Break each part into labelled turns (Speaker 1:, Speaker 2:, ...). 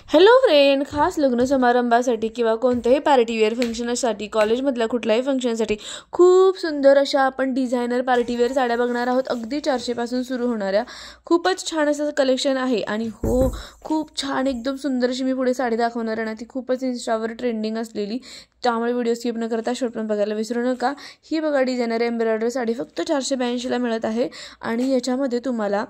Speaker 1: Hello friend, खास लग्न समारंभासाठी किंवा कोणत्याही पार्टीवेअर फंक्शनसाठी, कॉलेजमधल्या कुठल्याही फंक्शनसाठी खूप सुंदर अशा आपण डिझायनर पार्टीवेअर साड्या बघणार आहोत. अगदी 400 पासून सुरू होणाऱ्या खूपच छान असं कलेक्शन आहे. आणि हो, खूप छान एकदम सुंदर अशी मी पुढे साडी दाखवणार आहे ना, ती खूपच इन्स्टावर ट्रेंडिंग असलेली. त्यामुळे व्हिडिओ स्किप न करता शेवटपर्यंत बघायला विसरू नका. ही बघा डिझायनर एम्ब्रॉयडरी साडी फक्त 482ला मिळत आहे. आणि याच्यामध्ये तुम्हाला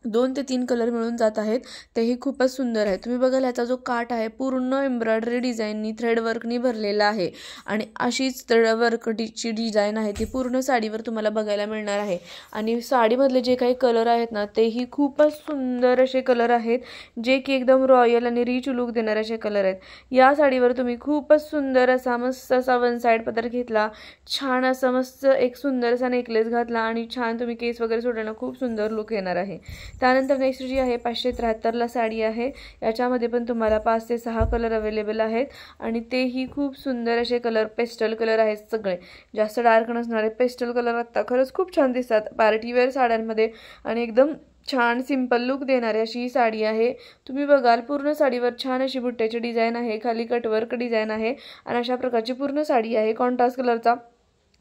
Speaker 1: 2 ते 3 कलर मिळून जात आहेत. तेही खूपच सुंदर आहे. तुम्ही बघाल याचा जो काठ आहे पूर्ण एम्ब्रॉयडरी डिझाईननी, थ्रेडवर्कनी भरलेला आहे. आणि अशीच थ्रेडवर्कची डिझाईन आहे ती पूर्ण साडीवर तुम्हाला बघायला मिळणार आहे. आणि साडीमधले जे काही कलर आहेत ना, तेही खूपच सुंदर असे कलर आहेत, जे की एकदम रॉयल आणि रिच लुक देणारे असे कलर आहेत. या साडीवर तुम्ही खूपच सुंदर असा मस्त असा वन साईड पदर घेतला, छान असा मस्त एक सुंदर असा नेकलेस घातला आणि छान तुम्ही केस वगैरे सोडल्यानं खूप सुंदर लुक येणार आहे. त्यानंतर नेक्स्ट जी आहे 573ला साडी आहे. याच्यामध्ये पण तुम्हाला 5 ते 6 कलर अवेलेबल आहेत. आणि तेही खूप सुंदर असे कलर, पेस्टल कलर आहेत. सगळे जास्त डार्क नसणारे पेस्टल कलर आता खरंच खूप छान दिसतात पार्टीवेअर साड्यांमध्ये. आणि एकदम छान सिंपल लुक देणारी अशी ही साडी आहे. तुम्ही बघाल पूर्ण साडीवर छान अशी बुट्ट्याची डिझाईन आहे, खाली कटवर्क डिझाईन आहे आणि अशा प्रकारची पूर्ण साडी आहे. कॉन्ट्रास्ट कलरचा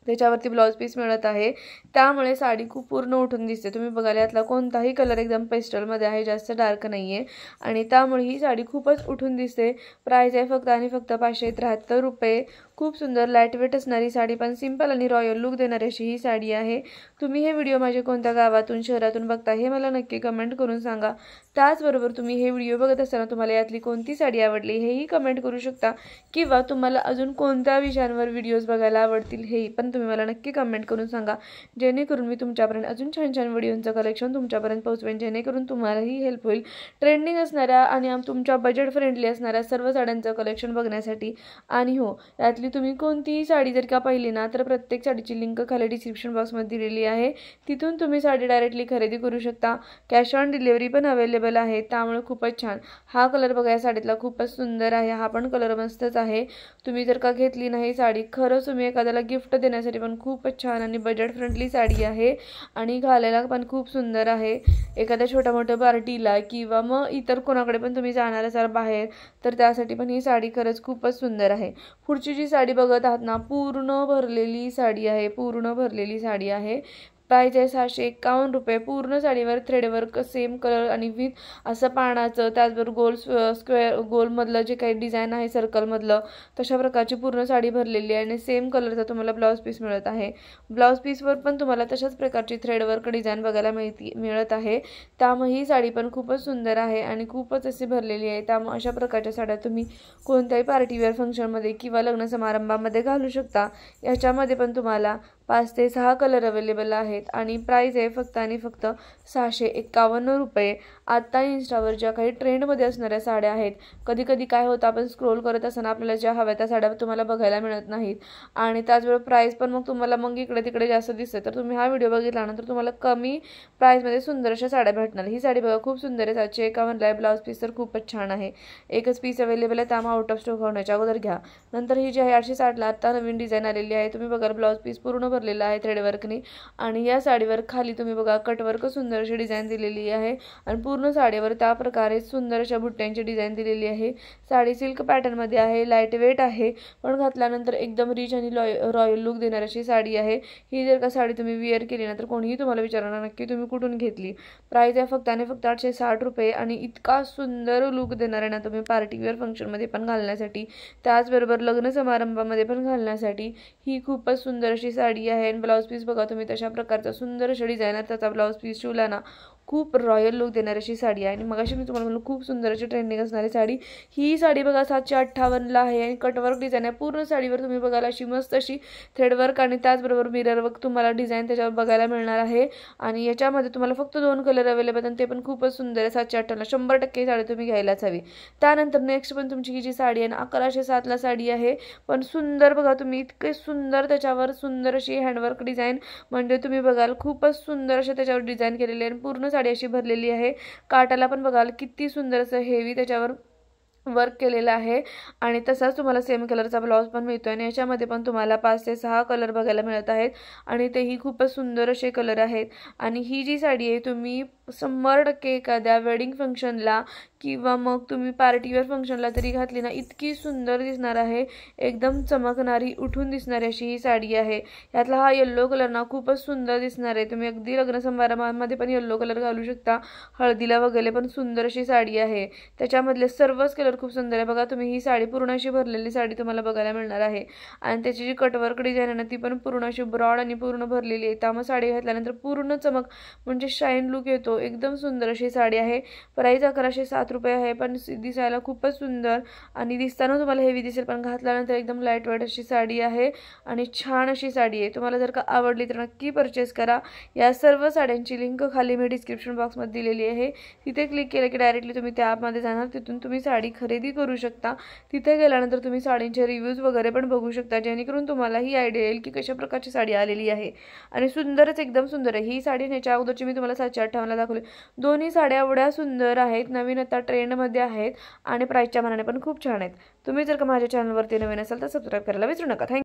Speaker 1: त्याच्यावरती ब्लाउज पीस मिळत आहे, त्यामुळे साडी खूप पूर्ण उठून दिसते. तुम्ही बघाल यातला कोणताही कलर एकदम पेस्टलमध्ये आहे, जास्त डार्क नाही आहे. आणि त्यामुळे ही साडी खूपच उठून दिसते. प्राईस आहे फक्त आणि फक्त 573 रुपये. खूप सुंदर लाईट वेट असणारी साडी, पण सिंपल आणि रॉयल लुक देणारी अशी ही साडी आहे. तुम्ही हे व्हिडिओ माझे कोणत्या गावातून, शहरातून बघता हे मला नक्की कमेंट करून सांगा. त्याचबरोबर तुम्ही हे व्हिडिओ बघत असताना तुम्हाला यातली कोणती साडी आवडली हेही कमेंट करू शकता. किंवा तुम्हाला अजून कोणत्या विषयांवर व्हिडिओज बघायला आवडतील हेही पण तुम्ही मला नक्की कमेंट करून सांगा, जेणेकरून मी तुमच्यापर्यंत अजून छान छान व्हिडिओचं कलेक्शन तुमच्यापर्यंत पोहोचवेन, जेणेकरून तुम्हालाही हेल्प होईल ट्रेंडिंग असणाऱ्या आणि तुमच्या बजेट फ्रेंडली असणाऱ्या सर्व साड्यांचं कलेक्शन बघण्यासाठी. आणि हो, यातली तुम्ही कोणतीही साडी जर का पाहिली ना, तर प्रत्येक साडीची लिंक खाली डिस्क्रिप्शन बॉक्समध्ये दिलेली आहे. तिथून तुम्ही साडी डायरेक्टली खरेदी करू शकता. कॅश ऑन डिलिव्हरी पण अवेलेबल आहे, त्यामुळे खूपच छान. हा कलर बघा या साडीतला खूपच सुंदर आहे. हा पण कलर मस्तच आहे. तुम्ही जर का घेतली नाही साडी, खरंच तुम्ही एखाद्याला गिफ्ट देण्यासाठी पण खूपच छान आणि बजेट फ्रेंडली साडी आहे. आणि घालायला पण खूप सुंदर आहे. एखाद्या छोट्या मोठ्या पार्टीला किंवा मग इतर कोणाकडे पण तुम्ही जाणार असाल बाहेर, तर त्यासाठी पण ही साडी खरंच खूपच सुंदर आहे. पुढची जी साडी बघत आहात ना, पूर्ण भरलेली साडी आहे, पूर्ण भरलेली साडी आहे. प्राईस आहे 651 रुपये. पूर्ण साडीवर थ्रेडवर्क सेम कलर आणि विथ असं पानाचं, त्याचबरोबर गोल स्क्वेअर गोलमधलं जे काही डिझाईन आहे सर्कलमधलं, तशा प्रकारची पूर्ण साडी भरलेली आहे. आणि सेम कलरचा तुम्हाला ब्लाऊज पीस मिळत आहे. ब्लाऊज पीसवर पण तुम्हाला तशाच प्रकारची थ्रेडवर्क डिझाईन बघायला मिळत आहे. त्यामुळे ही साडी पण खूपच सुंदर आहे आणि खूपच अशी भरलेली आहे. त्यामुळे अशा प्रकारच्या साड्या तुम्ही कोणत्याही पार्टीवेअर फंक्शनमध्ये किंवा लग्न समारंभामध्ये घालू शकता. याच्यामध्ये पण तुम्हाला 5 ते 6 कलर अवेलेबल आहेत. आणि प्राईस आहे फक्त आणि फक्त 651 रुपये. आत्ता इन्स्टावर ज्या काही ट्रेंडमध्ये असणाऱ्या साड्या आहेत, कधी कधी काय होतं, आपण स्क्रोल करत असताना आपल्याला ज्या हव्या त्या साड्या तुम्हाला बघायला मिळत नाहीत. आणि त्याचबरोबर प्राईस पण मग तुम्हाला इकडे तिकडे जास्त दिसते. तर तुम्ही हा व्हिडिओ बघितल्यानंतर तुम्हाला कमी प्राईसमध्ये सुंदर अशा साड्या भेटणार. ही साडी बघा खूप सुंदर आहे. 751ला आहे. ब्लाऊज पीस तर खूपच छान आहे. एकच पीस अवेलेबल आहे, त्यामुळे आउट ऑफ स्टॉक होण्याच्या अगोदर घ्या. नंतर ही जी आहे 860ला आत्ता नवीन डिझाईन आलेली आहे. तुम्ही बघा ब्लाऊज पीस पूर्ण भरलेला आहे थ्रेडवर्कनी. आणि या साडीवर खाली तुम्ही बघा कटवर्क सुंदर अशी डिझाईन दिलेली आहे. आणि पूर्ण साडीवर त्या प्रकारे सुंदर अशा बुट्ट्यांची डिझाईन दिलेली आहे. साडी सिल्क पॅटर्नमध्ये आहे, लाईट वेट आहे, पण घातल्यानंतर एकदम रिच आणि रॉयल लुक देणारी अशी साडी आहे. ही जर का साडी तुम्ही वेअर केली ना, तर कोणीही तुम्हाला विचारणार नक्की तुम्ही कुठून घेतली. प्राईस आहे फक्त आणि फक्त 860 रुपये. आणि इतका सुंदर लुक देणार आहे ना तुम्ही पार्टीवेअर फंक्शनमध्ये पण घालण्यासाठी, त्याचबरोबर लग्न समारंभामध्ये पण घालण्यासाठी ही खूपच सुंदर अशी साडी आहे. आणि ब्लाऊज पीस बघा तुम्ही तशा प्रकारचा सुंदर अशा डिझायनर त्याचा ब्लाऊज पीस शिवला ना, खूप रॉयल लुक देणारी अशी साडी आहे. आणि मगाशी मी तुम्हाला म्हणलं खूप सुंदर अशी ट्रेंडिंग असणारी साडी. ही साडी बघा 758ला आहे. आणि कटवर्क डिझाईन आहे. पूर्ण साडीवर तुम्ही बघायला अशी मस्त अशी थ्रेडवर्क आणि त्याचबरोबर मिरर वर्क तुम्हाला डिझाईन त्याच्यावर बघायला मिळणार आहे. आणि याच्यामध्ये तुम्हाला फक्त 2 कलर अवेलेबल आणि ते पण खूपच सुंदर आहे. 758ला 100% साडी तुम्ही घ्यायलाच हवी. त्यानंतर नेक्स्ट पण तुमची ही जी साडी आहे ना, 1107ला साडी आहे. पण सुंदर बघा तुम्ही, इतके सुंदर त्याच्यावर सुंदर अशी हँडवर्क डिझाईन, म्हणजे तुम्ही बघाल खूपच सुंदर असे त्याच्यावर डिझाईन केलेली आहे. आणि पूर्ण साडी अशी भरलेली आहे. काटाला पण बघाल किती सुंदर असं हेवी त्याच्यावर वर्क केलेलं आहे. आणि तसाच तुम्हाला सेम कलरचा ब्लाऊज पण मिळतो. आणि याच्यामध्ये पण तुम्हाला 5 ते 6 कलर बघायला मिळत आहेत. आणि तेही खूपच सुंदर असे कलर आहेत. आणि ही जी साडी आहे तुम्ही 100% एखाद्या वेडिंग फंक्शनला किंवा मग तुम्ही पार्टीवेअर फंक्शनला तरी घातली ना, इतकी सुंदर दिसणार आहे. एकदम चमकणारी, उठून दिसणारी अशी ही साडी आहे. यातला हा येल्लो कलर ना खूपच सुंदर दिसणार आहे. तुम्ही अगदी लग्न समारंभामध्ये पण येल्लो कलर घालू शकता. हळदीला वगैरे पण सुंदर अशी साडी आहे. त्याच्यामधले सर्वच कलर खूप सुंदर आहे. बघा तुम्ही, ही साडी पूर्ण अशी भरलेली साडी तुम्हाला बघायला मिळणार आहे. आणि त्याची जी कटवर्क डिझाईन आहे ना, ती पण पूर्ण अशी ब्रॉड आणि पूर्ण भरलेली आहे. त्यामुळे साडी घातल्यानंतर पूर्ण चमक म्हणजे शाईन लुक येतो. एकदम सुंदर अशी साडी आहे. प्राईस 1107 रुपये आहे, पण दिसायला खूपच सुंदर आणि दिसताना तुम्हाला हेवी दिसेल, पण घातल्यानंतर एकदम लाईट वेट अशी साडी आहे आणि छान अशी साडी आहे. तुम्हाला जर का आवडली तर नक्की परचेस करा. या सर्व साड्यांची लिंक खाली मी डिस्क्रिप्शन बॉक्समध्ये दिलेली आहे. तिथे क्लिक केलं की डायरेक्टली तुम्ही त्या ॲपमध्ये जाणार. तिथून तुम्ही साडी खरेदी करू शकता. तिथे गेल्यानंतर तुम्ही साडींचे रिव्ह्यूज वगैरे पण बघू शकता, जेणेकरून तुम्हाला ही आयडिया येईल की कशा प्रकारची साडी आलेली आहे. आणि सुंदरच, एकदम सुंदर आहे ही साडी. ह्याच्या अगोदरची मी तुम्हाला 758ला दाखवली. दोन्ही साड्या एवढ्या सुंदर आहेत, नवीन आता ट्रेंडमध्ये आहेत आणि प्राईसच्या मानाने पण खूप छान आहेत. तुम्ही जर का माझ्या चॅनलवरती नवीन असाल तर सबस्क्राईब करायला विसरू नका. थँक्यू.